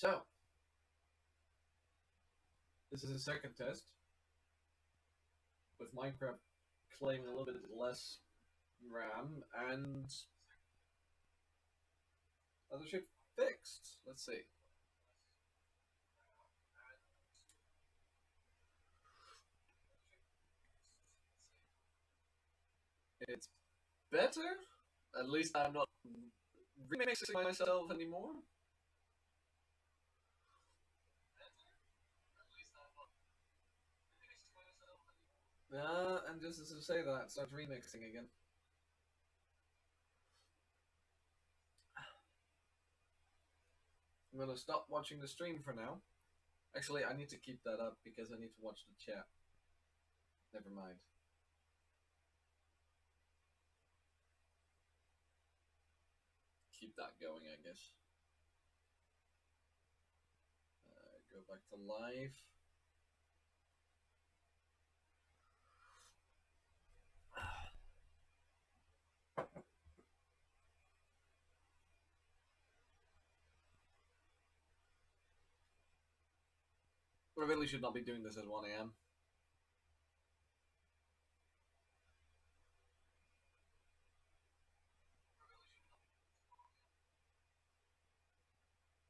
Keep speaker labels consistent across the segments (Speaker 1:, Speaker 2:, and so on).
Speaker 1: So, this is a second test with Minecraft claiming a little bit less RAM and other shit fixed. Let's see. It's better. At least I'm not remixing myself anymore. And just as I say that, start remixing again. I'm gonna stop watching the stream for now. Actually, I need to keep that up because I need to watch the chat. Never mind. Keep that going, I guess. Go back to live. I really should not be doing this at 1 a.m.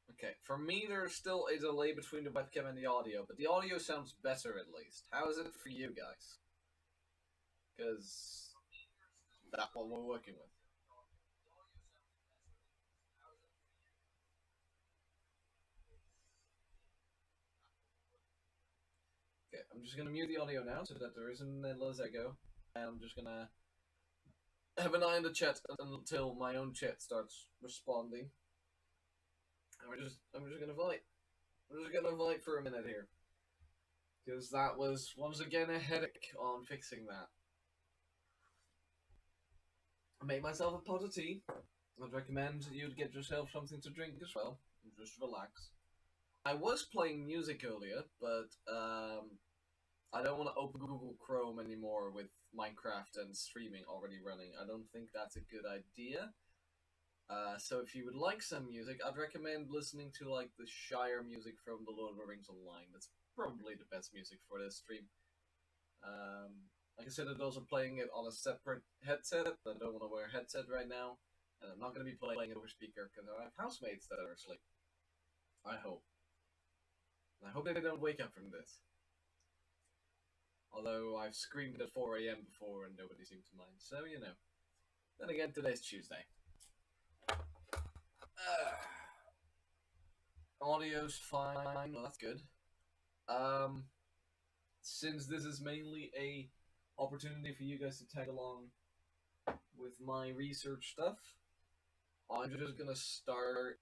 Speaker 1: Okay, for me there still a delay between the webcam and the audio, but the audio sounds better at least. How is it for you guys? Because that's what we're working with. Okay, I'm just gonna mute the audio now so that there isn't a little echo, and I'm just gonna have an eye on the chat until my own chat starts responding. And I'm just gonna fight. I'm just gonna fight for a minute here. Because that was, once again, a headache on fixing that. I made myself a pot of tea. I'd recommend you'd get yourself something to drink as well. And just relax. I was playing music earlier, but I don't want to open Google Chrome anymore with Minecraft and streaming already running. I don't think that's a good idea. So if you would like some music, I'd recommend listening to like the Shire music from the Lord of the Rings Online. That's probably the best music for this stream. I considered also playing it on a separate headset. I don't want to wear a headset right now, and I'm not going to be playing it over speaker because I have housemates that are asleep. I hope. And I hope they don't wake up from this. Although I've screamed at 4 a.m. before and nobody seemed to mind, so you know. Then again, today's Tuesday. Audio's fine. Well, that's good. Since this is mainly a opportunity for you guys to tag along with my research stuff, I'm just gonna start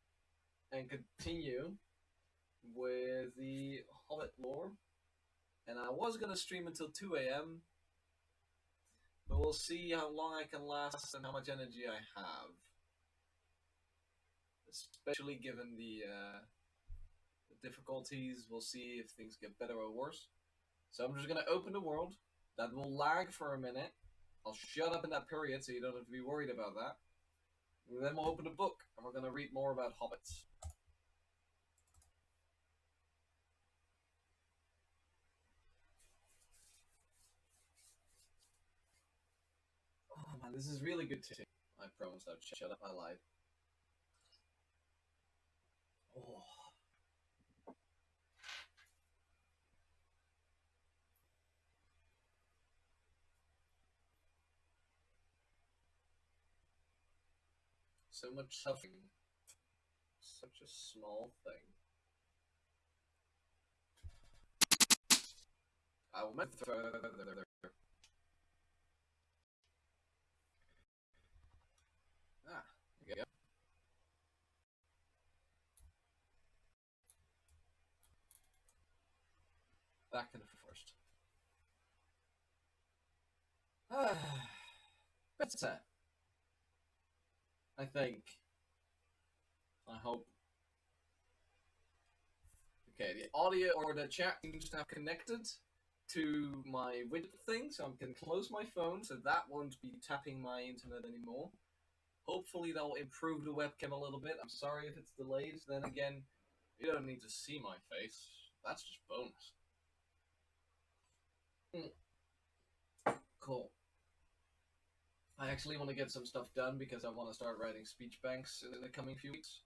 Speaker 1: and continue with the Hobbit Lore. And I was gonna stream until 2 a.m., but we'll see how long I can last and how much energy I have. Especially given the difficulties, we'll see if things get better or worse. So I'm just gonna open the world. That will lag for a minute. I'll shut up in that period so you don't have to be worried about that. And then we'll open the book and we're gonna read more about hobbits. Oh man, this is really good too. I promised I'd shut up, I lied. Oh. So much suffering. Such a small thing. I will make the Ah, there you go. Back in the forest. Better. I think. I hope. Okay, the audio or the chat seems to have connected to my widget thing, so I can close my phone so that won't be tapping my internet anymore. Hopefully that will improve the webcam a little bit. I'm sorry if it's delayed. Then again, You don't need to see my face. That's just bonus. Cool. I actually want to get some stuff done because I want to start writing speech banks in the coming few weeks.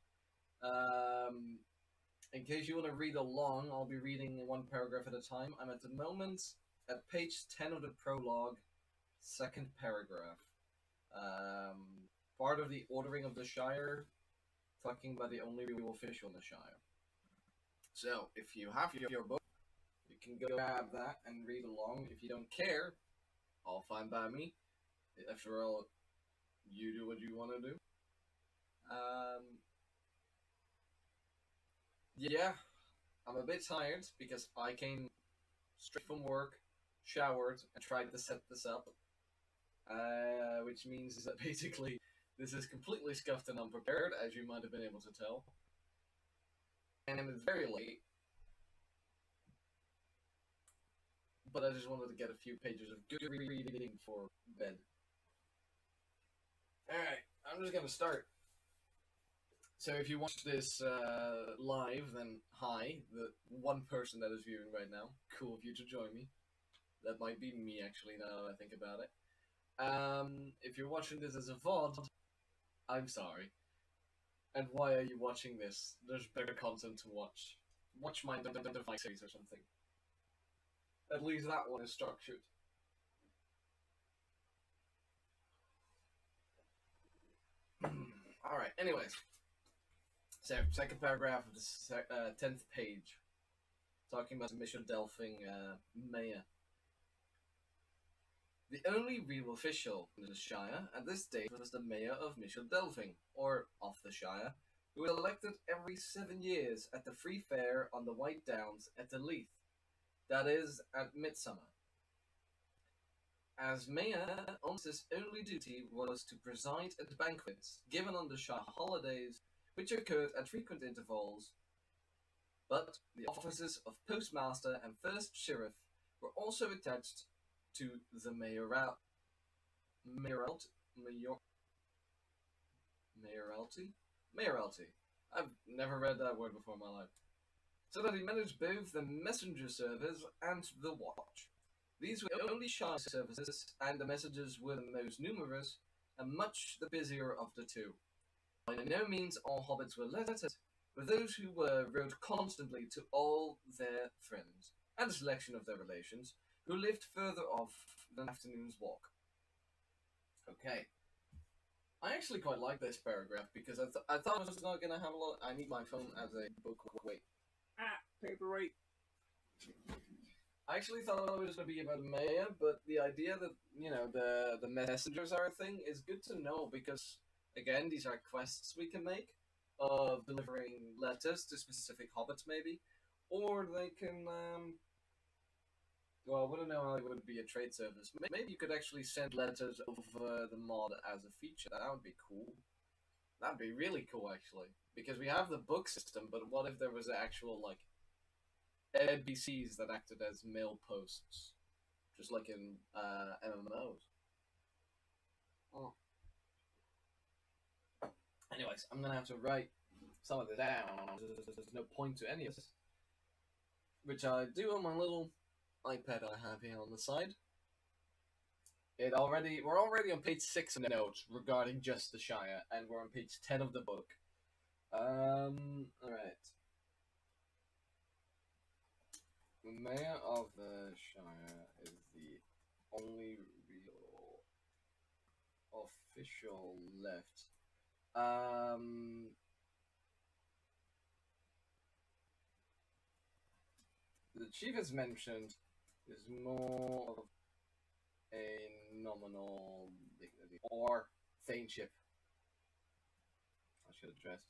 Speaker 1: In case you want to read along, I'll be reading one paragraph at a time. I'm at the moment at page 10 of the prologue, second paragraph. Part of the Ordering of the Shire, talking about the only real official in the Shire. So, if you have your book, you can go grab that and read along. If you don't care, all fine by me. After all, you do what you want to do. Yeah, I'm a bit tired because I came straight from work, showered, and tried to set this up. Which means that basically this is completely scuffed and unprepared, as you might have been able to tell. And it's very late. But I just wanted to get a few pages of good reading before bed. Alright, I'm just gonna start. So if you watch this live, then hi, the one person that is viewing right now. Cool of you to join me. That might be me, actually, now that I think about it. If you're watching this as a VOD, I'm sorry. And why are you watching this? There's better content to watch. Watch my device series or something. At least that one is structured. Alright, anyways. So, second paragraph of the 10th page. Talking about Michel Delphing, Mayor. The only real official in the Shire at this date was the Mayor of Michel Delphing, or of the Shire, who was elected every 7 years at the Free Fair on the White Downs at the Leith, that is, at Midsummer. As Mayor, his only duty was to preside at banquets given on the Shire holidays, which occurred at frequent intervals, but the offices of Postmaster and First Sheriff were also attached to the mayoralty. I've never read that word before in my life. So that he managed both the messenger service and the watch. These were the only Shire services, and the messengers were the most numerous and much the busier of the two. By no means all hobbits were lettered, but those who were wrote constantly to all their friends, and a selection of their relations, who lived further off than an afternoon's walk. Okay. I actually quite like this paragraph because I thought I was not going to have a lot. I need my phone as a book weight. Paperweight. I actually thought it was going to be about Maya, but the idea that, you know, the messengers are a thing is good to know because, again, these are quests we can make of delivering letters to specific hobbits, maybe. Or they can, well, I wouldn't know how it would be a trade service. Maybe you could actually send letters over the mod as a feature. That would be cool. That'd be really cool, actually. Because we have the book system, but what if there was actual, like, NPCs that acted as mail posts? Just like in MMOs. Oh. Anyways, I'm gonna have to write some of this down. There's no point to any of this. Which I do on my little iPad I have here on the side. We're already on page 6 of the notes regarding just the Shire, and we're on page 10 of the book. Alright. The Mayor of the Shire is the only real official left. The chief, as mentioned, is more of a nominal dignity or thainship. I should address.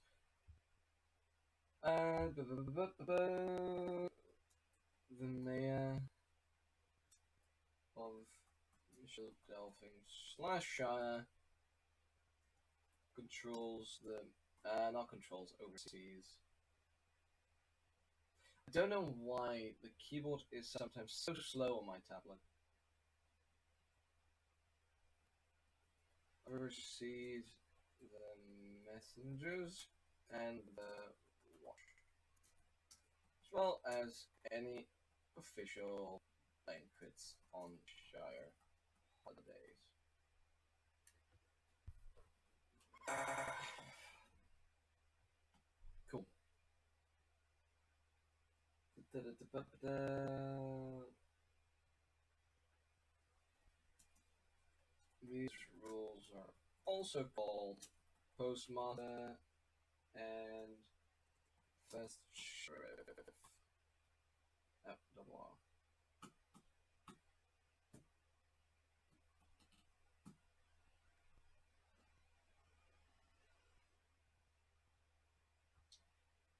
Speaker 1: The Mayor of Michel Delphing / Shire controls the not controls, oversees. I don't know why the keyboard is sometimes so slow on my tablet. Oversees the messengers and the watch. well as any official banquets on Shire holidays. Cool. These rules are also called Postmaster and First Sheriff. Oh, double R.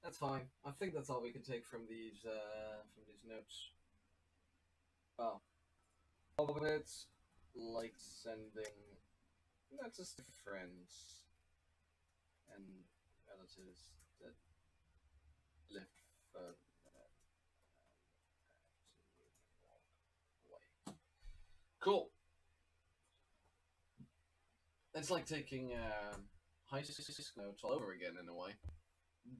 Speaker 1: That's fine. I think that's all we can take from these notes. Well, hobbits like sending letters to friends and relatives that live further away. Cool. It's like taking high school notes all over again in a way,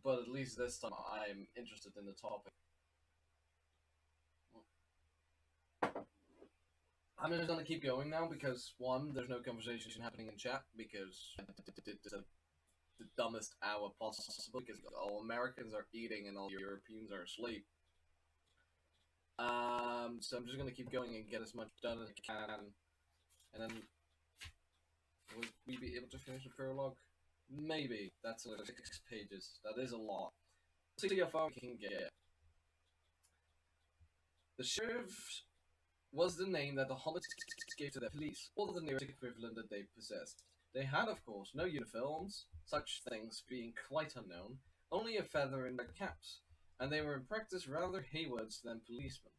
Speaker 1: but at least this time I'm interested in the topic. I'm just gonna keep going now because one, there's no conversation happening in chat because it's the dumbest hour possible because all Americans are eating and all Europeans are asleep. So I'm just gonna keep going and get as much done as I can, and then will we be able to finish the prologue? Maybe. That's like 6 pages. That is a lot. See how far we can get. The sheriff was the name that the hobbits gave to their police, or the nearest equivalent that they possessed. They had, of course, no uniforms, such things being quite unknown, only a feather in their caps, and they were in practice rather haywards than policemen.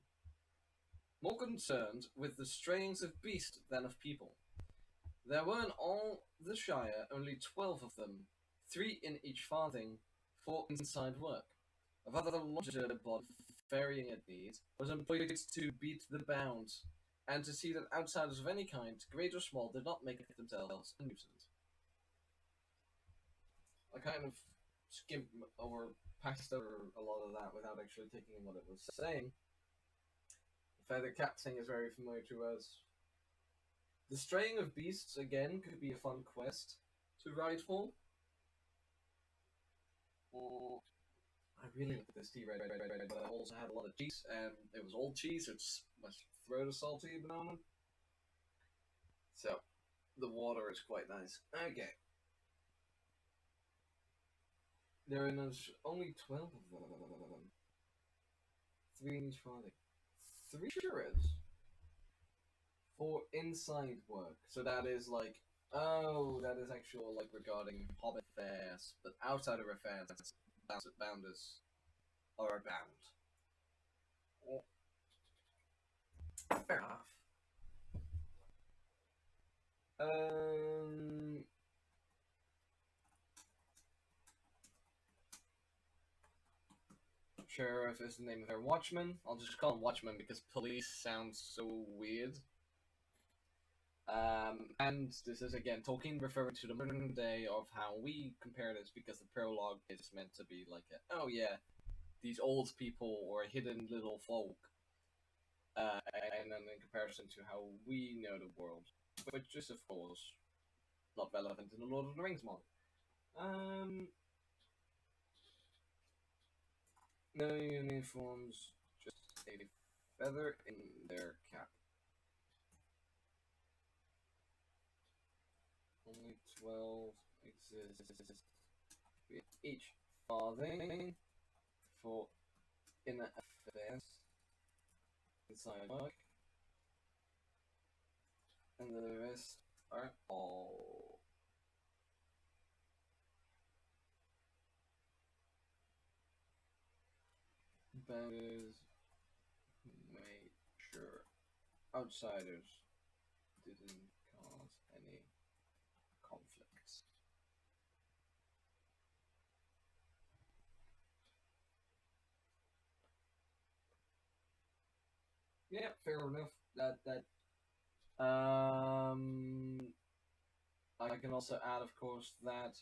Speaker 1: More concerned with the strayings of beasts than of people. There were in all the Shire only 12 of them, 3 in each farthing, for inside work. A rather larger body, varying at needs, was employed to beat the bounds, and to see that outsiders of any kind, great or small, did not make themselves a nuisance. I kind of skimmed over, passed over a lot of that without actually taking in what it was saying. The feather cap thing is very familiar to us. The straying of beasts, again, could be a fun quest to ride for. Or I really like this tea right, but I also had a lot of cheese, and it was old cheese, so it's my throat is salty at the moment. So, the water is quite nice. Okay. There are only 12 of them. 3 in each farthing. 3 shareds for inside work. So that is like, oh, that is actual, like, regarding Hobbit fairs, but outside of affairs, bounders are bound. Fair enough. Sheriff is the name of their watchman. I'll just call him watchman because police sounds so weird. And this is again Tolkien referring to the modern day of how we compare this because the prologue is meant to be like, oh yeah, these old people or hidden little folk, and then in comparison to how we know the world, which is of course not relevant in the Lord of the Rings model. No uniforms, just a feather in their cap. Only 12 exist with each farthing for inner affairs inside work, and the rest are all. Bounders made sure outsiders didn't cause any conflicts. Yeah, fair enough. I can also add, of course, that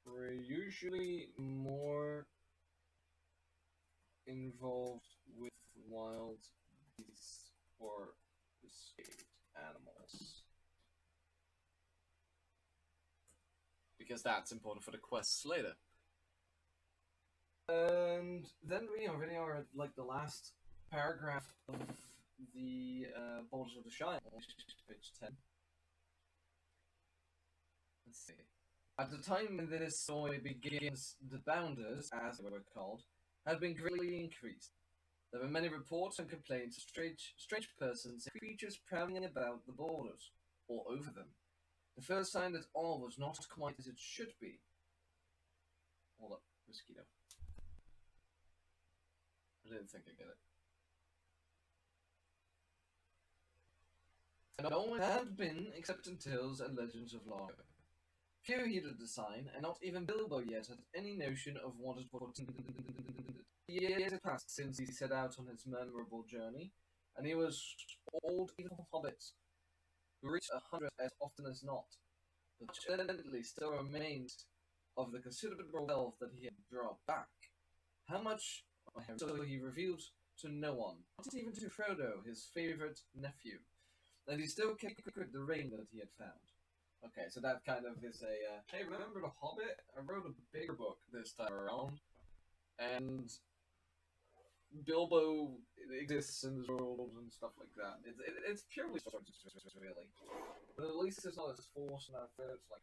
Speaker 1: we're usually more involved with wild beasts or escaped animals. Because that's important for the quests later. And then we already are at like the last paragraph of the Borders of the Shire, page 10. Let's see. At the time when this story begins, the bounders, as they were called, had been greatly increased. There were many reports and complaints of strange persons and creatures prowling about the borders, or over them. The first sign that all was not quite as it should be. Hold up, mosquito. I didn't think I'd get it. No one had been except in tales and legends of long ago. Few heeded the sign, and not even Bilbo yet had any notion of what it portended. Years had passed since he set out on his memorable journey, and he was old even for hobbits, who reached 100 as often as not, but evidently still remained of the considerable wealth that he had brought back. How much so he revealed to no one, not even to Frodo, his favourite nephew, and he still kept the ring that he had found. Okay, so that kind of is a, hey, remember the Hobbit? I wrote a bigger book this time around, and Bilbo exists in this world and stuff like that. It's purely stories, really. But at least it's not as forced and efforts like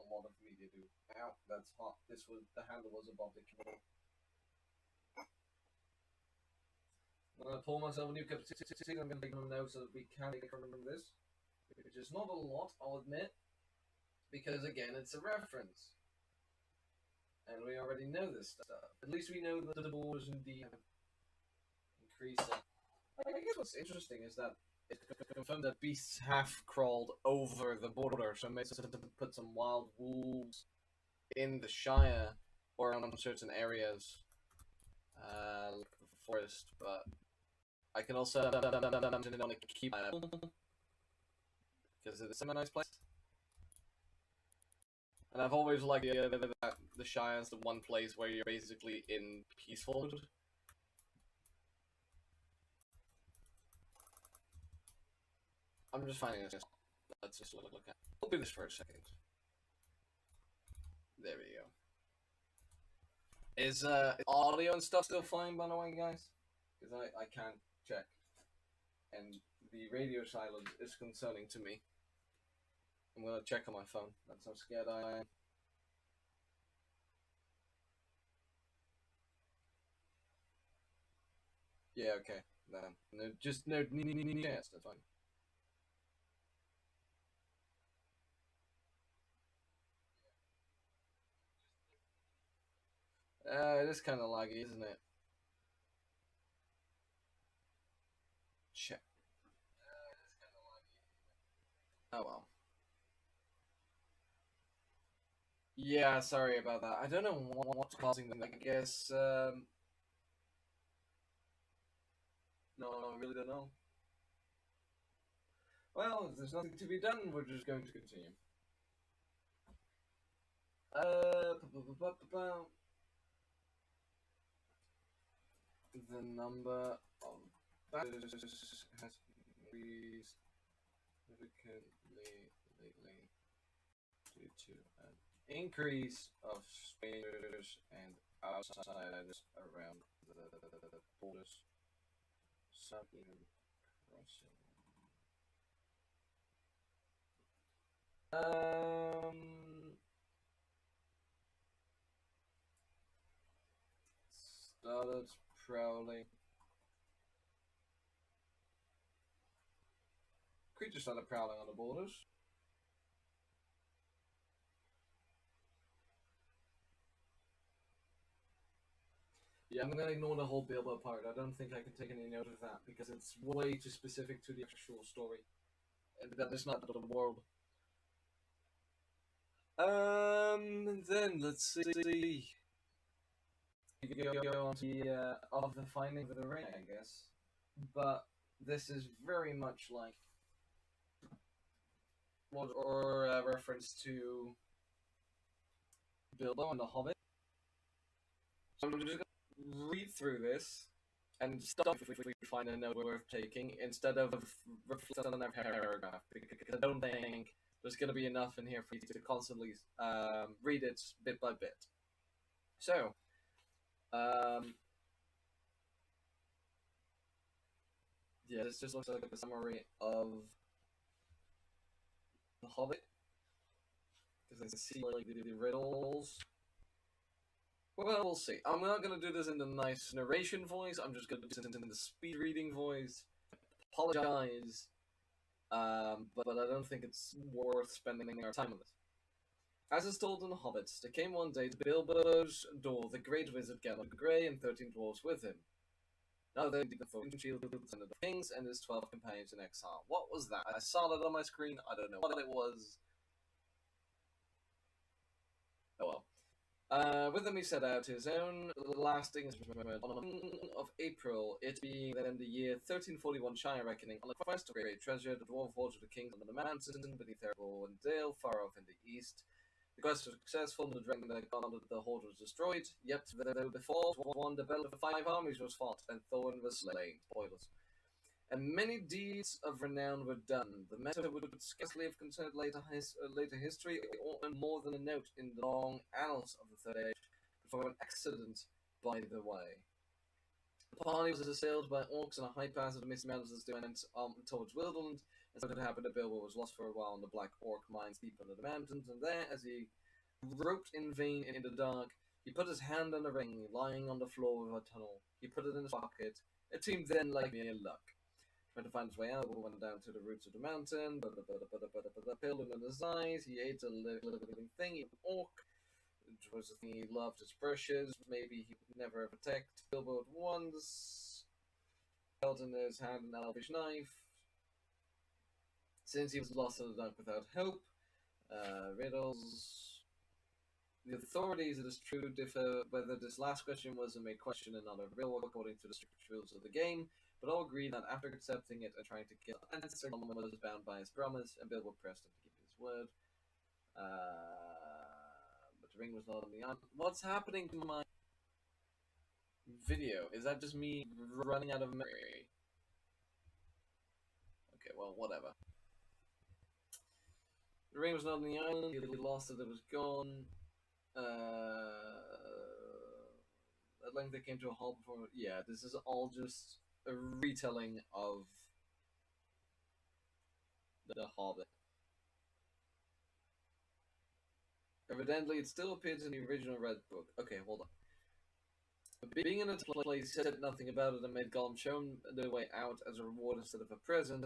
Speaker 1: a lot of media do. Ow, that's hot. The handle was about to kill. I'm gonna pour myself a new cup of tea. I'm gonna take them now so that we can remember this, which is not a lot, I'll admit. Because, again, it's a reference. And we already know this stuff. At least we know that the borders indeed increasing. I guess what's interesting is that it's confirmed that beasts have crawled over the border, so maybe to put some wild wolves in the Shire or around certain areas, like the forest, but I can also imagine on a keep because it's a nice place. And I've always liked the idea that the Shire is the one place where you're basically in peaceful mode. I'm just finding this. Let's just look at. We'll do this for a second. There we go. Is audio and stuff still fine, by the way, guys? Because I can't check. And the radio silence is concerning to me. I'm gonna check on my phone. That's how scared I am. Yeah, okay. No, just no. Yes, that's fine. It is kind of laggy, isn't it? Check. Oh well. Yeah, sorry about that. I don't know what's causing them. I guess. No, I really don't know. Well, if there's nothing to be done, we're just going to continue. The number of battles has increased significantly lately due to an increase of strangers and outsiders around the borders. Some even crossing. Started prowling. Creatures started prowling on the borders. Yeah, I'm gonna ignore the whole Bilbo part. I don't think I can take any note of that because it's way too specific to the actual story. And that is not the world. Then let's see. You go on to the of the finding of the ring, I guess. But this is very much like or a reference to Bilbo and the Hobbit. So I'm just gonna read through this and stop if we find a note worth taking instead of reflect on a paragraph, because I don't think there's going to be enough in here for you to constantly read it bit by bit. So, yeah, this just looks like a summary of The Hobbit, because I can see like the riddles. Well, we'll see. I'm not going to do this in the nice narration voice, I'm just going to do this in the speed reading voice. Apologize, but I don't think it's worth spending our time on this. As is told in The Hobbits, there came one day to Bilbo's door the great wizard Gandalf the Grey and 13 dwarves with him. Now they dig the folk shield and the kings and his 12 companions in exile. What was that? I saw that on my screen, I don't know what it was. Oh well. With them he set out his own lasting of April, it being then the year 1341 Shire reckoning, on the quest of great treasure, the dwarf voyaged to the kingdom of the mountain beneath Errol and Dale, far off in the east. The quest was successful, and the dragon that gone the hoard was destroyed. Yet, though the fall was won, the battle of 5 armies was fought, and Thorin was slain. Spoilers. And many deeds of renown were done. The matter would scarcely have concerned later history, or more than a note in the long annals of the Third Age, before an accident by the way. The party was assailed by orcs on a high pass of the Misty Mountains as they went towards Wilderland, and so it happened that Bilbo was lost for a while in the Black Orc mines deep under the mountains, and there, as he groped in vain in the dark, he put his hand on a ring lying on the floor of a tunnel. He put it in his pocket. It seemed then like mere luck. Trying to find his way out, he went down to the roots of the mountain, peeled him in his eyes, he ate a living thing, an orc. It was a thing he loved, his brushes, maybe he would never have attacked Bilbo at once. Held in his hand an elvish knife. Since he was lost in the dark without hope, riddles. The authorities, it is true, differ whether this last question was a mere question and not a riddle according to the strict rules of the game, but all agree that after accepting it and trying to kill an answer, Gollum was bound by his promise, and Bilbo pressed him to keep his word. But the ring was not on the arm. What's happening to my video? Is that just me running out of memory? Okay, well, whatever. The ring was not on the island, he lost it, it was gone. At length they came to a halt before... Yeah, this is all just a retelling of The Hobbit. Evidently, it still appears in the original Red Book. Okay, hold on. Being in a place said nothing about it and made Gollum show the way out as a reward instead of a present.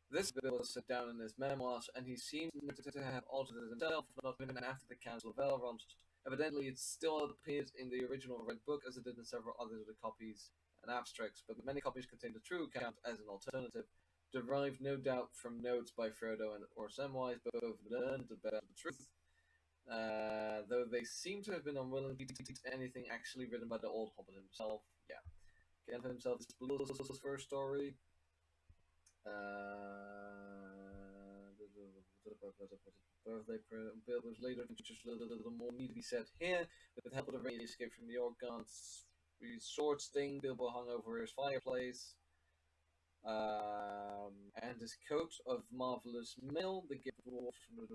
Speaker 1: This bill is set down in his memoirs, and he seems to have altered it himself, not even after the Council of Elrond. Evidently, it still appears in the original Red Book, as it did in several other copies and abstracts, but many copies contain the true account as an alternative, derived no doubt from notes by Frodo or Samwise, but both learned about the truth. Though they seem to have been unwilling to teach anything actually written by the old Hobbit himself. Yeah. Gandalf himself is Bilbo's first story. Birthday Bilbo's later just a little more need to be said here. With the help of the ring, he escaped from the Orgons. His sword sting, Bilbo hung over his fireplace. And his coat of marvelous mail, the gift dwarf from the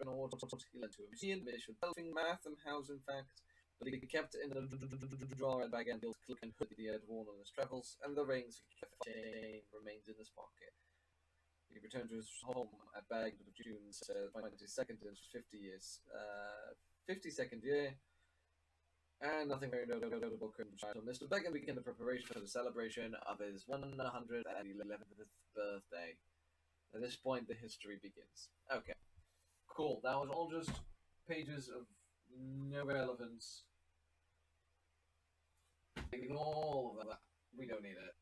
Speaker 1: Draenor, he lent to a museum, issued Belfing, Mathamhouse, in fact, but he kept it in the drawer at Bagandil's cloak and hood he had worn on his travels, and the rings chain remained in his pocket. He returned to his home at Bagdad of June 22nd in his 52nd year, and nothing very notable occurred until Mr. Beggan began the preparation for the celebration of his 111th birthday. At this point, the history begins. Okay, cool. That was all just pages of no relevance. Ignore all of that. We don't need it.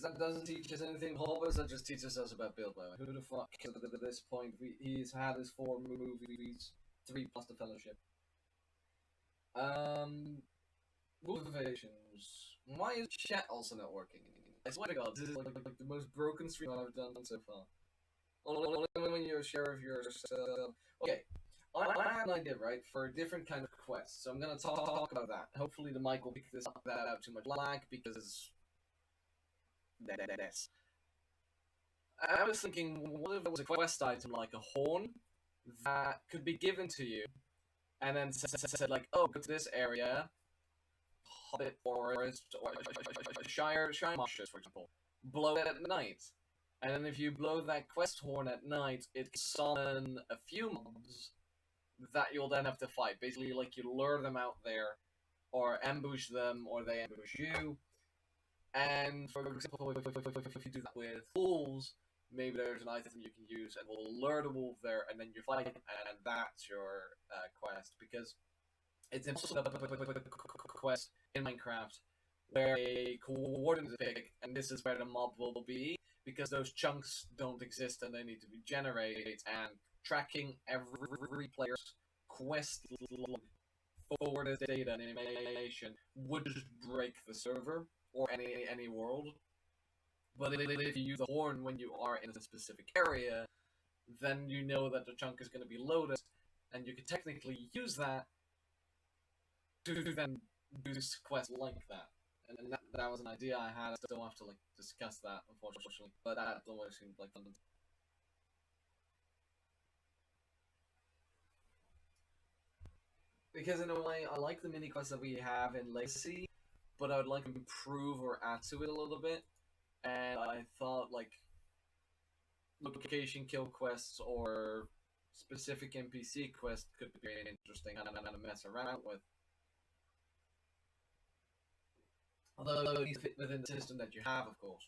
Speaker 1: That doesn't teach us anything. Hobbits, that just teaches us about Bilbo. Who the fuck? At this point, he's had his 4 movies, 3 plus the Fellowship. Um, motivations. Why is chat also not working? I swear to God, this is like the most broken stream I've done so far. Only when you share of your okay. I had an idea, right, for a different kind of quest. So I'm gonna talk about that. Hopefully the mic will pick this up without too much lag because this. I was thinking, what if there was a quest item like a horn that could be given to you, and then said like, oh, go to this area, Hobbit Forest, or Shire Marshes, for example. Blow it at night. And then if you blow that quest horn at night, it can summon a few mobs that you'll then have to fight. Basically, like, you lure them out there, or ambush them, or they ambush you. And, for example, if you do that with wolves, maybe there's an item you can use, and will lure the wolf there, and then you fight, and that's your quest. Because it's impossible to quest in Minecraft where a coordinate is picked, and this is where the mob will be, because those chunks don't exist and they need to be generated, and tracking every player's quest log for this data and animation would just break the server or any world. But if you use the horn when you are in a specific area, then you know that the chunk is going to be loaded, and you can technically use that to then do this quest like that. And that was an idea I had. I still have to like discuss that, unfortunately. But that always seemed like fun. Because in a way, I like the mini quests that we have in Legacy, but I would like to improve or add to it a little bit. And I thought like location kill quests or specific NPC quests could be interesting and mess around with. Although these fit within the system that you have, of course.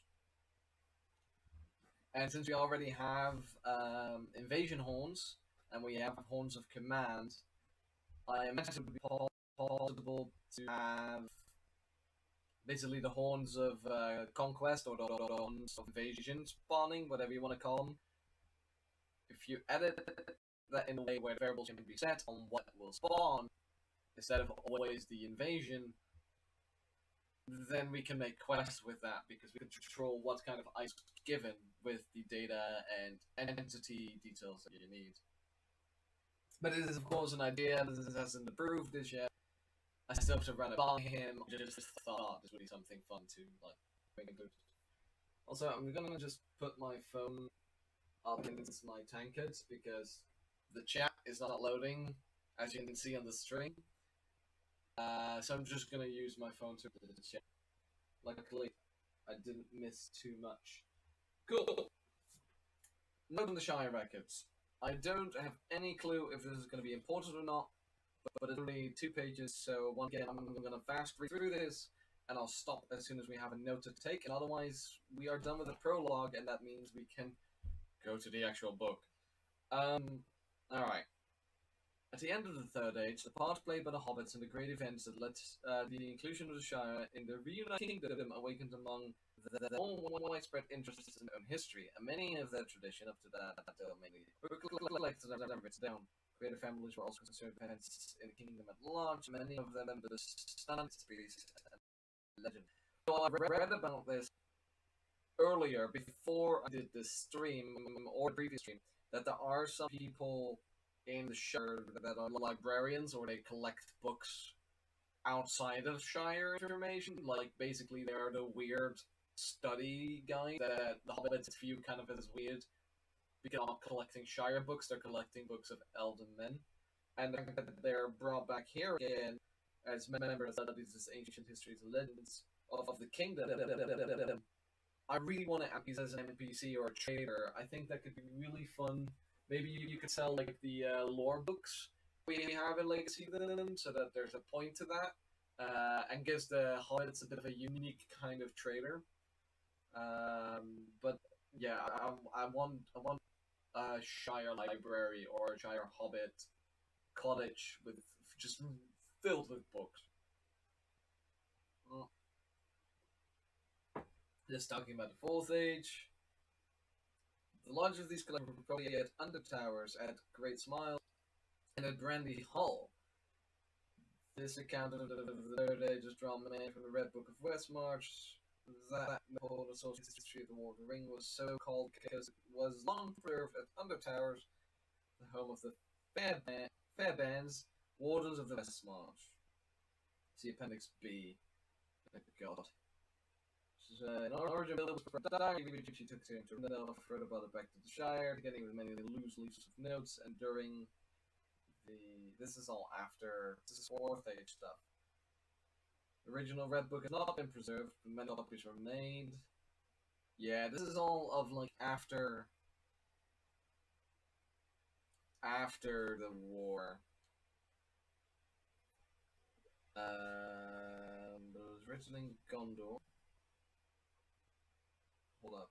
Speaker 1: And since we already have invasion horns, and we have horns of command, I imagine it would be possible to have basically the horns of conquest or the horns of invasion spawning, whatever you want to call them. If you edit that in a way where variables can be set on what will spawn, instead of always the invasion, then we can make quests with that, because we can control what kind of ice given with the data and entity details that you need. But it is, of course, an idea. This hasn't approved this yet. I still have to run it by him. I just thought this would be something fun to like include. Also, I'm gonna just put my phone up into my tankard because the chat is not loading, as you can see on the stream. So I'm just gonna use my phone to the chat. Luckily, I didn't miss too much. Cool. Note on the Shire records. I don't have any clue if this is going to be important or not, but it's only 2 pages, so once again, I'm going to fast read through this, and I'll stop as soon as we have a note to take, and otherwise, we are done with the prologue, and that means we can go to the actual book. Alright. At the end of the Third Age, the part played by the hobbits and the great events that led the inclusion of the Shire in the reunited kingdom awakened among the widespread interest in their own history, and many of their tradition up to that mainly were collected and written down. Greater families were also concerned with events in the kingdom at large, many of them the stunned species and legend. So I read about this earlier, before I did this stream, or the previous stream, that there are some people in the Shire that are librarians, or they collect books outside of Shire information. Like, basically, they are the weird study guys that the hobbits view kind of as weird, because they're not collecting Shire books, they're collecting books of elven men. And they're brought back here again as members of these ancient histories and legends of the kingdom. I really want to add these as an NPC or a trader. I think that could be really fun. Maybe you could sell like the lore books we have in Legacy then, so that there's a point to that, and gives the hobbits a bit of a unique kind of trader. But yeah, I want a Shire library or a Shire hobbit cottage with just filled with books. Just talking about the Fourth Age. The largest of these collections were probably at Under Towers, at Great Smile, and at Brandy Hall. This account of the Third Age is drawn mainly from the Red Book of Westmarch. That whole associated history of the War of the Ring was so called because it was long preserved at Undertowers, the home of the Fairbands, Wardens of the Westmarch. See Appendix B. Oh God. In origin, Bill was for diary, which she took to himself, further brought it back to the Shire, together with many loose leaves of notes, and during this is all after, this is 4th Age stuff. The original Red Book has not been preserved, but many copies were made. Yeah, this is all of, like, after the war. But it was written in Gondor. Hold up.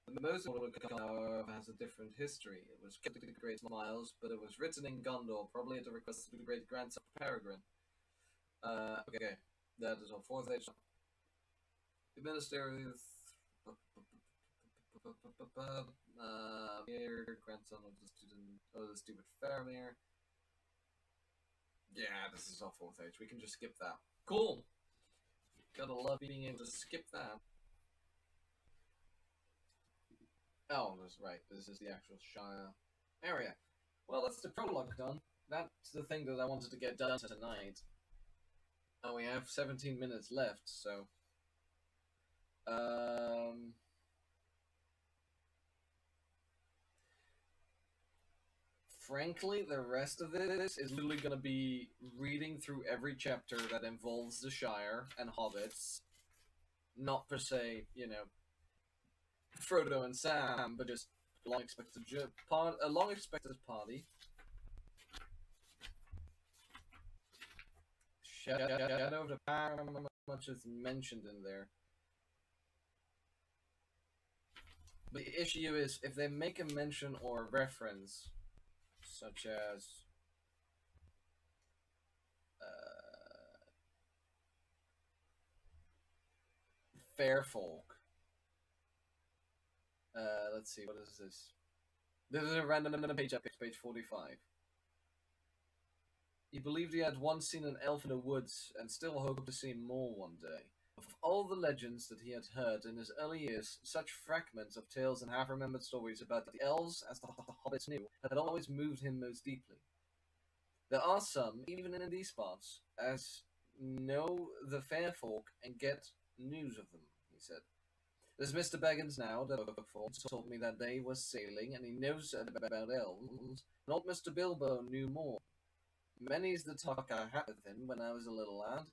Speaker 1: The most of it, however, has a different history. It was kept to the Great Miles, but it was written in Gondor, probably at the request of the great grandson of Peregrine. Okay, that is on 4th Age. The Ministry here, grandson of the stupid Faramir. Yeah, this is on 4th Age. We can just skip that. Cool! Gotta love being able to skip that. Oh, that's right. This is the actual Shire area. Well, that's the prologue done. That's the thing that I wanted to get done tonight. And we have 17 minutes left, so... Frankly, the rest of this is literally going to be reading through every chapter that involves the Shire and hobbits. Not per se, you know, Frodo and Sam, but just a long expected party. Shadow of the Paramount much is mentioned in there. But the issue is, if they make a mention or a reference, such as Fairfolk. Let's see, what is this? This is a random page up, page 45. He believed he had once seen an elf in the woods, and still hoped to see more one day. Of all the legends that he had heard in his early years, such fragments of tales and half-remembered stories about the elves, as the hobbits knew, had always moved him most deeply. There are some, even in these parts, as know the fair folk and get news of them, he said. There's Mr. Baggins now, the bookful, told me that day was sailing, and he knows about elves, and old Mr. Bilbo knew more. Many's the talk I had with him when I was a little lad.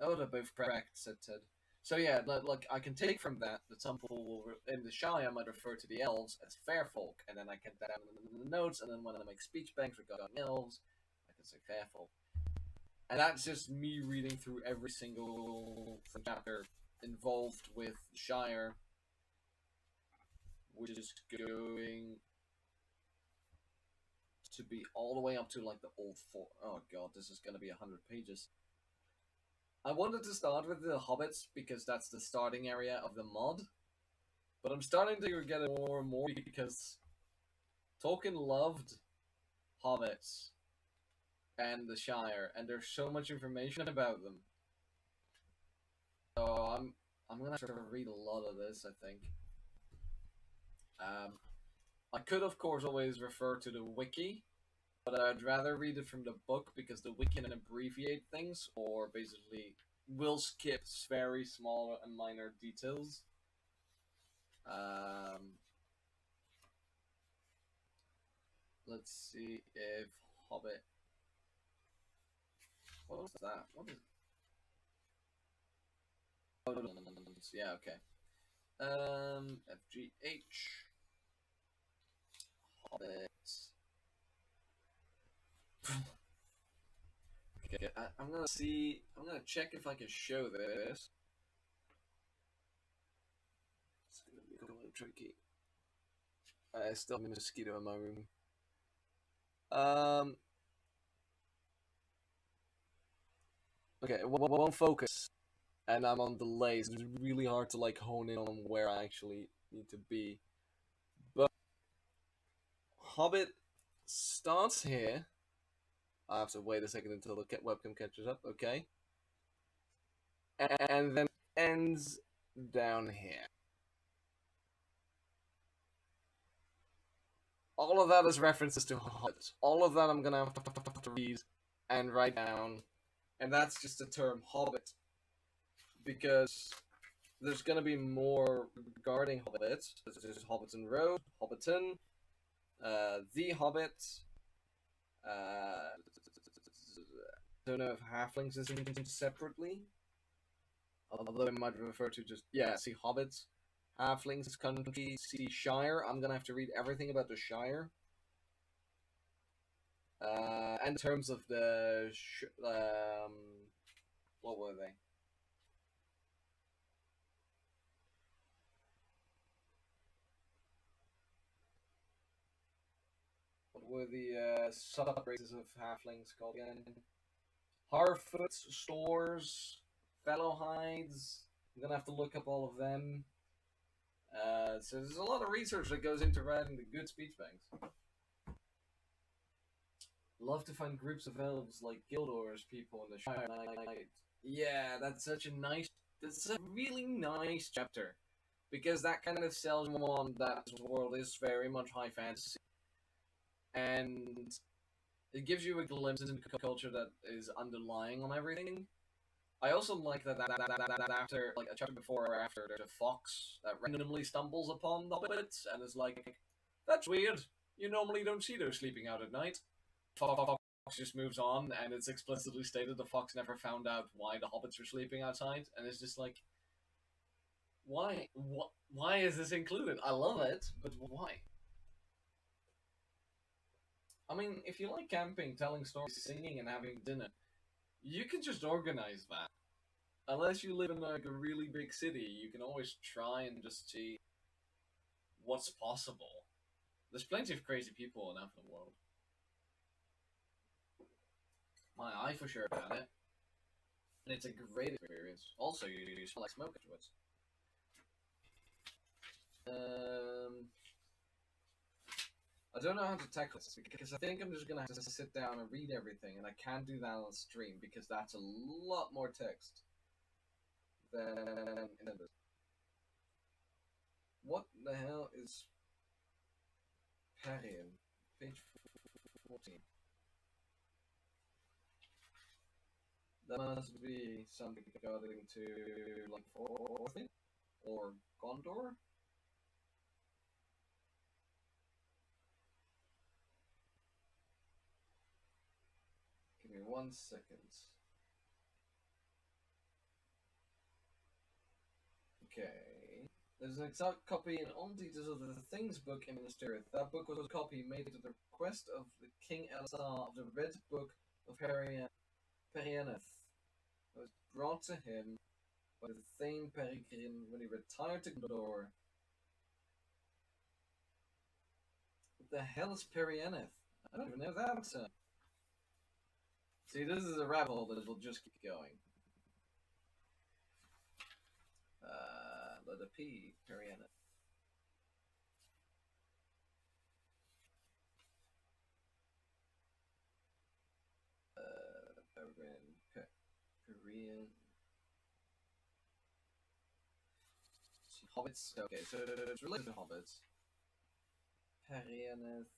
Speaker 1: Oh, they're both correct, said Ted. So yeah, like I can take from that some people will, in the Shire, might refer to the elves as fair folk, and then I can down in the notes, and then when I make speech banks regarding elves, I can say fair folk. And that's just me reading through every single chapter involved with Shire, which is going to be all the way up to like the old fort. Oh god, this is going to be 100 pages. I wanted to start with the Hobbits because that's the starting area of the mod, but I'm starting to get it more and more because Tolkien loved Hobbits and the Shire, and there's so much information about them. So I'm gonna have to read a lot of this, I think. I could, of course, always refer to the wiki, but I'd rather read it from the book because the wiki can abbreviate things, or basically will skip very small and minor details. Let's see if Hobbit... What was that? What is... Yeah, okay. FGH. Hobbit. Okay, I'm gonna see. I'm gonna check if I can show this. It's gonna be a little tricky. I still have a mosquito in my room. Okay, it won't focus, and I'm on delays. It's really hard to like hone in on where I actually need to be. But Hobbit starts here I have to wait a second until the webcam catches up. Okay, and then ends down here. All of that is references to Hobbit. All of that I'm gonna have to read and write down, and that's just the term Hobbit, because there's gonna be more regarding Hobbit. There's Hobbiton Road, Hobbiton, the Hobbit. Don't know if Halflings is mentioned separately, although it might refer to just see Hobbits, Halflings, Country, see Shire. I'm gonna have to read everything about the Shire. And in terms of the what were they? What were the sub-races of halflings called again? Harfoots, Stores, Fellowhides. I'm gonna have to look up all of them. So there's a lot of research that goes into writing the good speech banks. Love to find groups of elves like Gildor's people in the Shire. Yeah, that's such a nice. That's a really nice chapter, because that kind of sells you on that this world is very much high fantasy, and it gives you a glimpse into culture that is underlying on everything. I also like that after, like a chapter before or after, there's a fox that randomly stumbles upon the hobbits and is like, "That's weird. You normally don't see those sleeping out at night." Fox just moves on, and it's explicitly stated the fox never found out why the hobbits were sleeping outside, and it's just like, why? Why is this included? I love it, but why? I mean, if you like camping, telling stories, singing, and having dinner, you can just organize that. Unless you live in like a really big city, you can always try and just see what's possible. There's plenty of crazy people enough in the world. My eye for sure about it. And it's a great experience. Also, you smell like smoke afterwards. I don't know how to tackle this, because I think I'm just gonna have to sit down and read everything, and I can't do that on stream because that's a lot more text than intended. What the hell is Parian? Page 14. That must be something regarding to like Orthin or Gondor. Give me 1 second. Okay. There's an exact copy in all details of the Things book in Minas Tirith. That book was a copy made at the request of the King Elisar of the Red Book of Perianeth. It was brought to him by the Thane Peregrine when he retired to Gondor. What the hell is Perianeth? I don't even know that. See, this is a rabbit hole that will just keep going. Letter P, Perianeth. Perian. Hobbits. Okay, so it's related to hobbits. Perianeth.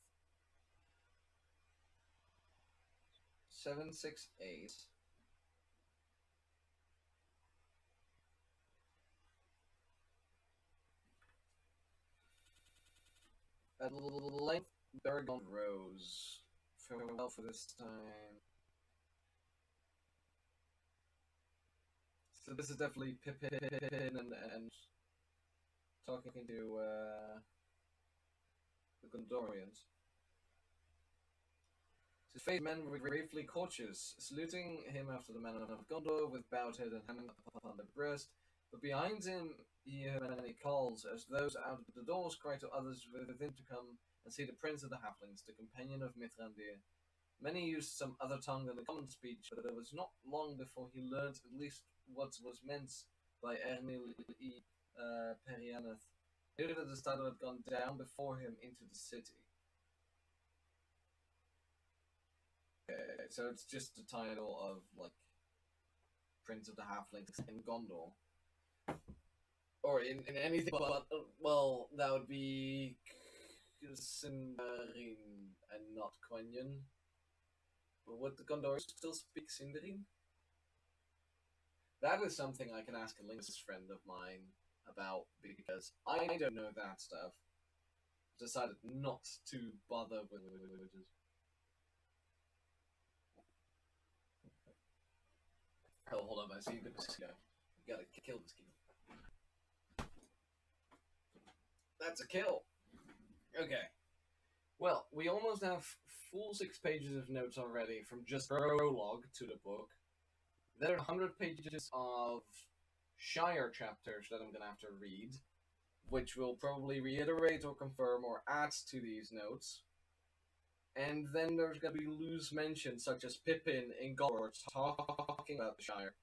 Speaker 1: 768. At length, Baragon rose. Farewell for this time. So this is definitely Pippin and talking to the Gondorians. His faithful men were gravely courteous, saluting him after the manner of Gondor with bowed head and hand upon their breast. But behind him he heard many calls, as those out of the doors cried to others within to come and see the prince of the halflings, the companion of Mithrandir. Many used some other tongue than the common speech, but it was not long before he learned at least what was meant by Ernil Perianeth. He knew that the Stado had gone down before him into the city. so it's just the title of like Prince of the Halflings in Gondor, or in anything but well, that would be Sindarin and not Quenya. But would the Gondor still speak Sindarin? That is something I can ask a linguist friend of mine about because I don't know that stuff. Decided not to bother with languages. Oh, hold on, I see the mosquito. Gotta kill the mosquito. That's a kill. Okay. Well, we almost have full 6 pages of notes already from just prologue to the book. There are 100 pages of Shire chapters that I'm gonna have to read, which will probably reiterate or confirm or add to these notes. And then there's gonna be loose mentions such as Pippin in Gondor talking about the Shire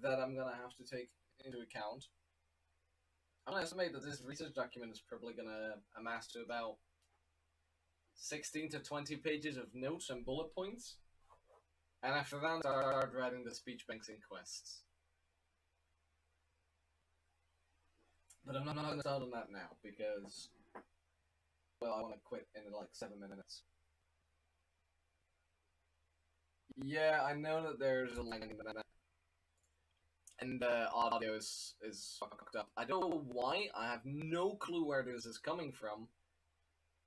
Speaker 1: that I'm gonna have to take into account. I'm gonna estimate that this research document is probably gonna amass to about 16 to 20 pages of notes and bullet points. And after that, I start writing the speech banks and quests. But I'm not going to start on that now because, well, I want to quit in like 7 minutes. Yeah, I know that there's a lag in that, and the audio is fucked up. I don't know why. I have no clue where this is coming from.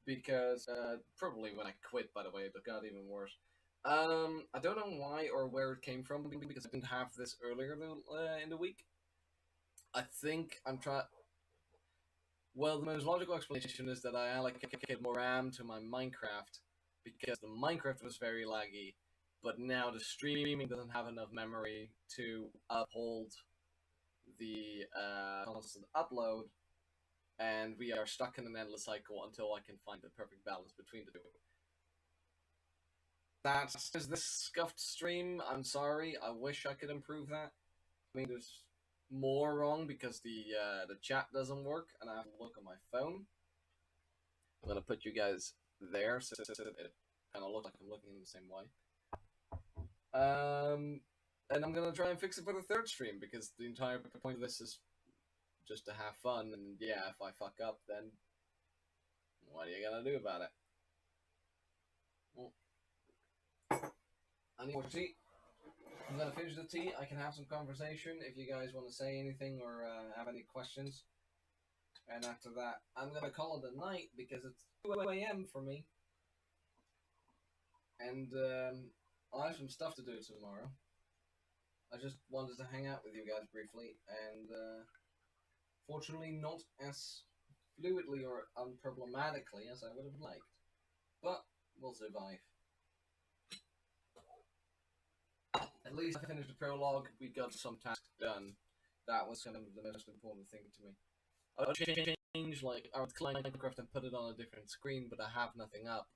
Speaker 1: Because probably when I quit, by the way, it got even worse. I don't know why or where it came from because I didn't have this earlier in the week. I think I'm trying. Well, the most logical explanation is that I allocated more RAM to my Minecraft because the Minecraft was very laggy, but now the streaming doesn't have enough memory to uphold the constant upload, and we are stuck in an endless cycle until I can find the perfect balance between the two. That is this scuffed stream. I'm sorry. I wish I could improve that. I mean, there's more wrong because the chat doesn't work, and I have to look on my phone. I'm gonna put you guys there so it kind of looks like I'm looking in the same way. And I'm gonna try and fix it for the 3rd stream because the entire point of this is just to have fun. And yeah, if I fuck up, then what are you gonna do about it? Well, I need more tea. I'm gonna finish the tea. I can have some conversation if you guys want to say anything or have any questions. And after that, I'm gonna call it a night because it's 2 a.m. for me. And I have some stuff to do tomorrow. I just wanted to hang out with you guys briefly, and fortunately not as fluidly or unproblematically as I would have liked. But we'll survive. At least I finished the prologue, we got some tasks done. That was kind of the most important thing to me. I would change, like, I would clone Minecraft and put it on a different screen, but I have nothing up.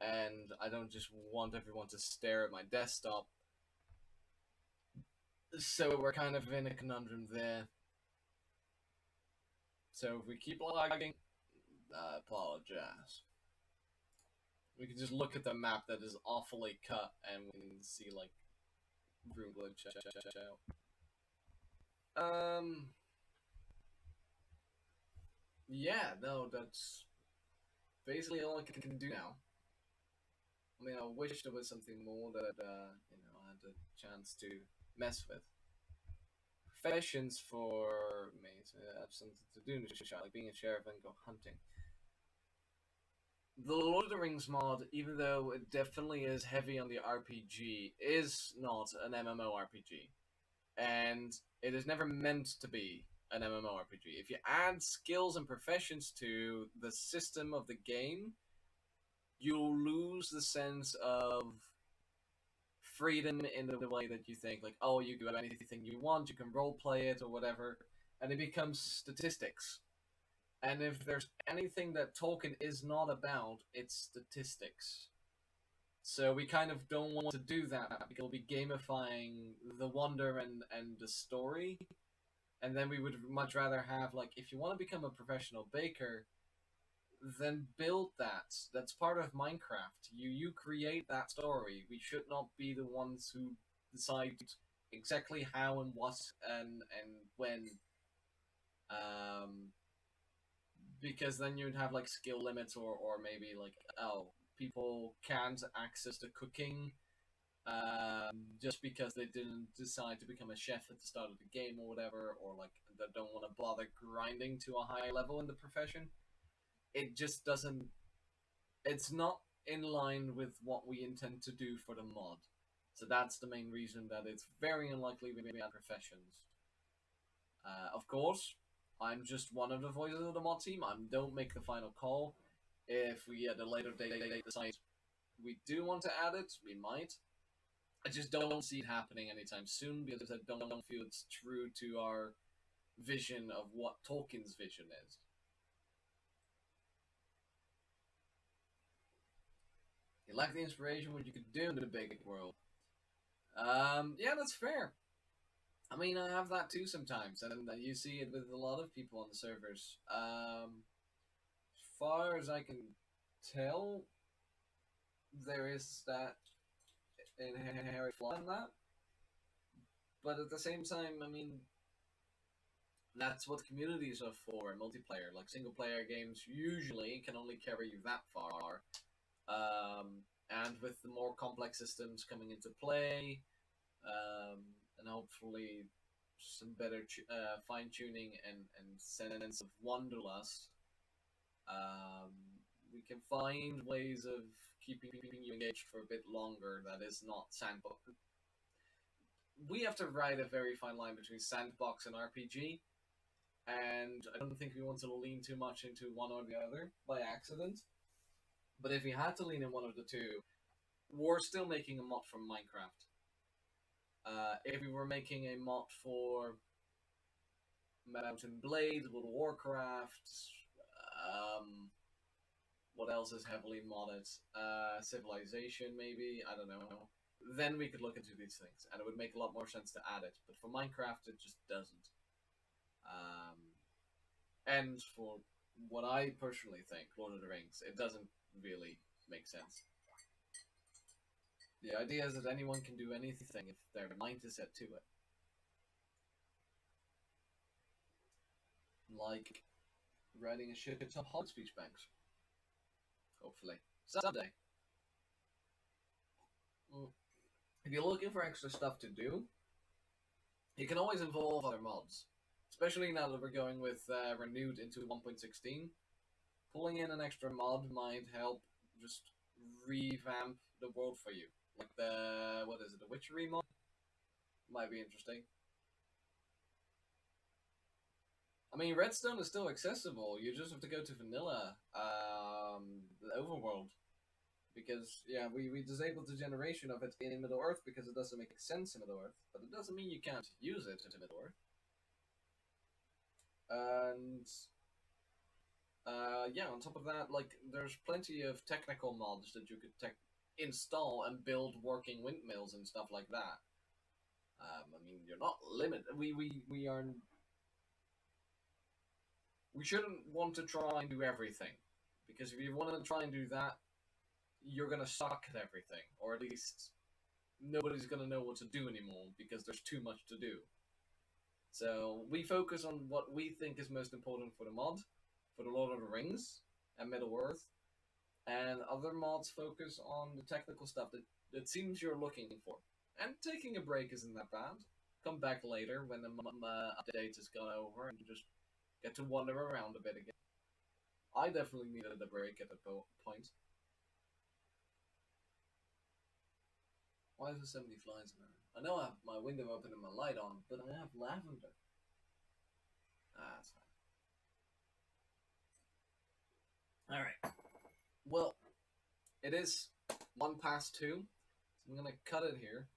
Speaker 1: And I don't just want everyone to stare at my desktop. So we're kind of in a conundrum there. So if we keep lagging, I apologize. We can just look at the map that is awfully cut and we can see, like, room glitch out. Yeah, no, that's basically all I can do now. I mean, I wish there was something more that, you know, I had a chance to mess with. Professions for me to have something to do in the shot, like being a sheriff and go hunting. The Lord of the Rings mod, even though it definitely is heavy on the RPG, is not an MMORPG. And it is never meant to be an MMORPG. If you add skills and professions to the system of the game, you'll lose the sense of freedom in the way that you think, like, oh, you can do anything you want, you can roleplay it or whatever, and it becomes statistics. And if there's anything that Tolkien is not about, it's statistics. So we kind of don't want to do that because it'll be gamifying the wonder and the story. And then we would much rather have, like, if you want to become a professional baker, then build that. That's part of Minecraft. You create that story. We should not be the ones who decide exactly how and what and when. Um, because then you'd have like skill limits or maybe like, oh, people can't access the cooking just because they didn't decide to become a chef at the start of the game or whatever, or like they don't want to bother grinding to a high level in the profession. It just doesn't. It's not in line with what we intend to do for the mod. So that's the main reason that it's very unlikely we may add professions. Of course, I'm just one of the voices of the mod team. I don't make the final call. If we at a later date decide we do want to add it, we might. I just don't see it happening anytime soon because I don't feel it's true to our vision of what Tolkien's vision is. You lack the inspiration what you could do in the big world. Yeah, that's fair. I mean, I have that too sometimes, and you see it with a lot of people on the servers. As far as I can tell, there is that inherent flaw in that. But at the same time, I mean, that's what communities are for. Multiplayer, like single player games, usually can only carry you that far. And with the more complex systems coming into play, and hopefully some better fine tuning and sense of wanderlust, um, we can find ways of keeping you engaged for a bit longer. That is not sandbox. We have to ride a very fine line between sandbox and RPG, and I don't think we want to lean too much into one or the other by accident. But if we had to lean in one of the two, we're still making a mod from Minecraft. If we were making a mod for Mountain Blade, World of Warcraft, um, what else is heavily modded? Civilization, maybe? I don't know. Then we could look into these things, and it would make a lot more sense to add it. But for Minecraft, it just doesn't. And for what I personally think, Lord of the Rings, it doesn't really make sense. The idea is that anyone can do anything if their mind is set to it. Like writing a shit ton of Hobbit speech banks. Hopefully. Someday. If you're looking for extra stuff to do, you can always involve other mods. Especially now that we're going with Renewed into 1.16. Pulling in an extra mod might help just revamp the world for you. Like the, what is it, the Witchery mod? Might be interesting. I mean, Redstone is still accessible. You just have to go to vanilla, the overworld. Because, yeah, we disabled the generation of it in Middle-earth because it doesn't make sense in Middle-earth. But it doesn't mean you can't use it in Middle-earth. And yeah, on top of that, like, there's plenty of technical mods that you could install and build working windmills and stuff like that. I mean, you're not limited. We are. We shouldn't want to try and do everything, because if you want to try and do that, you're gonna suck at everything, or at least nobody's gonna know what to do anymore because there's too much to do. So we focus on what we think is most important for the mod, for the Lord of the Rings and Middle-earth, and other mods focus on the technical stuff that it seems you're looking for. And taking a break isn't that bad. Come back later when the update has gone over and you just get to wander around a bit again. I definitely needed a break at that point. Why is there so many flies in there? I know I have my window open and my light on, but I have lavender. Ah, that's fine. Alright. Well, it is 1:02, so I'm gonna cut it here.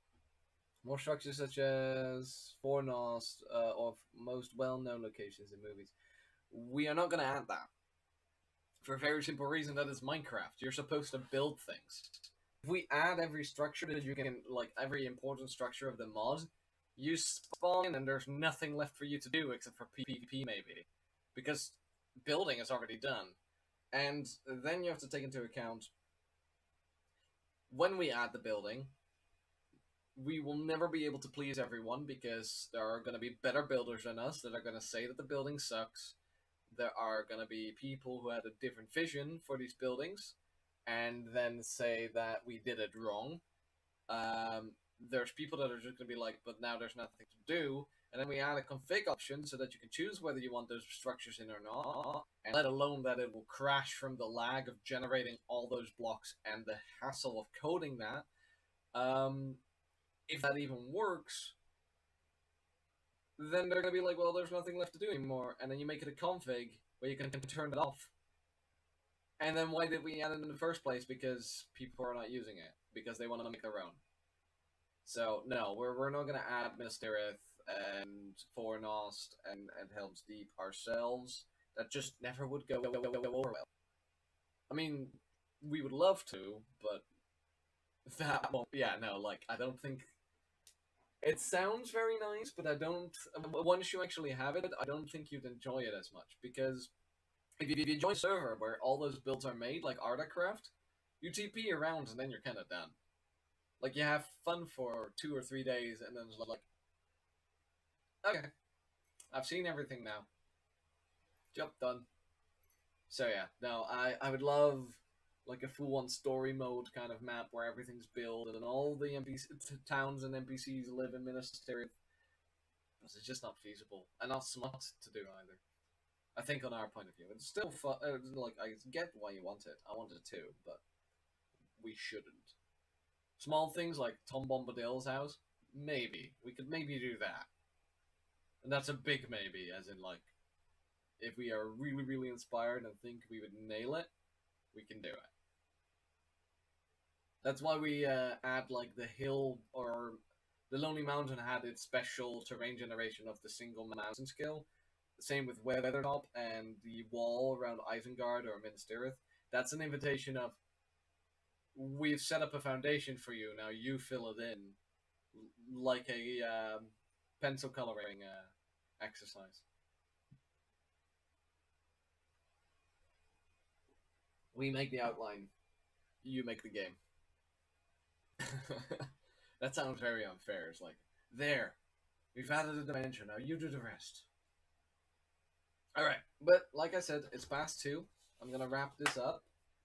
Speaker 1: More structures such as Fornost, of most well-known locations in movies. We are not gonna add that. For a very simple reason, that is Minecraft. You're supposed to build things. If we add every structure that you can, like every important structure of the mod, you spawn in and there's nothing left for you to do except for PvP maybe. Because building is already done. And then you have to take into account when we add the building, we will never be able to please everyone because there are going to be better builders than us that are going to say that the building sucks. There are going to be people who had a different vision for these buildings and then say that we did it wrong. There's people that are just going to be like, but now there's nothing to do. And then we add a config option so that you can choose whether you want those structures in or not, and let alone that it will crash from the lag of generating all those blocks and the hassle of coding that. If that even works, then they're going to be like, well, there's nothing left to do anymore. And then you make it a config where you can turn it off. And then why did we add it in the first place? Because people are not using it. Because they want to make their own. So, no, we're not going to add Minas Tirith and Fornost and Helm's Deep ourselves. That just never would go over well. I mean, we would love to, but that won't... Yeah, no, like, I don't think... It sounds very nice, but I don't... Once you actually have it, I don't think you'd enjoy it as much, because if you join a server where all those builds are made, like Artacraft, you TP around and then you're kind of done. Like, you have fun for 2 or 3 days, and then it's like, okay, I've seen everything now. Job done. So yeah, no, I would love like a full-on story mode kind of map where everything's built and all the towns and NPCs live in Minas Tirith. But it's just not feasible and not smart to do either. I think on our point of view, it's still fun. Like, I get why you want it. I want it too, but we shouldn't. Small things like Tom Bombadil's house, maybe we could maybe do that, and that's a big maybe, as in like, if we are really, really inspired and think we would nail it, we can do it. That's why we add like the hill, or the Lonely Mountain had its special terrain generation of the single mountain skill. The same with Weathertop and the wall around Isengard or Minas Tirith. That's an invitation of, we've set up a foundation for you, now you fill it in, like a pencil coloring exercise. We make the outline, you make the game. That sounds very unfair. It's like, there, we've added a dimension, now you do the rest. Alright, but like I said, it's past 2. I'm going to wrap this up.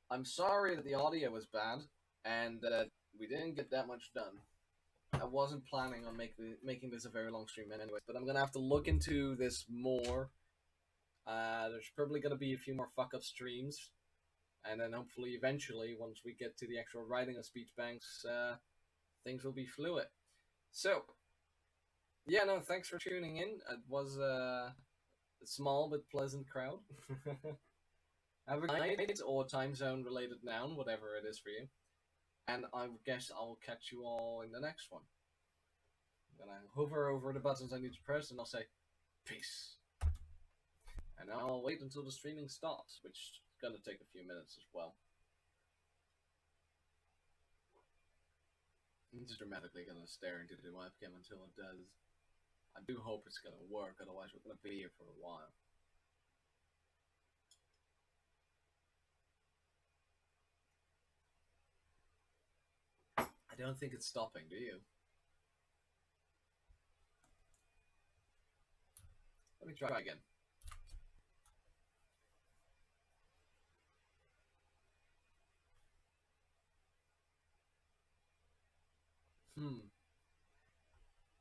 Speaker 1: I'm sorry that the audio was bad, and that we didn't get that much done. I wasn't planning on making this a very long stream anyways, but I'm going to have to look into this more. There's probably going to be a few more fuck-up streams, and then hopefully eventually, once we get to the actual writing of speech banks, things will be fluid. So, yeah, no, thanks for tuning in. It was a small but pleasant crowd. Have a good night, or time zone related noun, whatever it is for you. And I guess I'll catch you all in the next one. I'm gonna hover over the buttons I need to press and I'll say, peace. And I'll wait until the streaming stops, which is gonna take a few minutes as well. I'm just dramatically gonna stare into the webcam until it does. I do hope it's gonna work, otherwise we're gonna be here for a while. I don't think it's stopping, do you? Let me try again.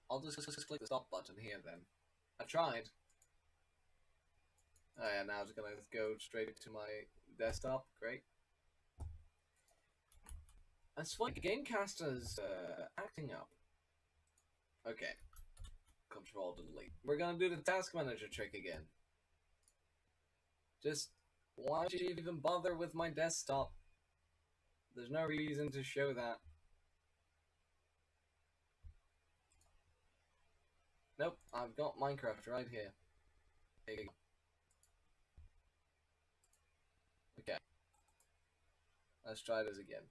Speaker 1: I'll just click the stop button here then. I tried. Oh yeah, now it's gonna go straight to my desktop. Great. That's funny. Gamecaster's acting up. Okay. Control delete. We're gonna do the task manager trick again. Just, why don't you even bother with my desktop? There's no reason to show that. Nope, I've got Minecraft right here. There you go. Okay. Let's try this again.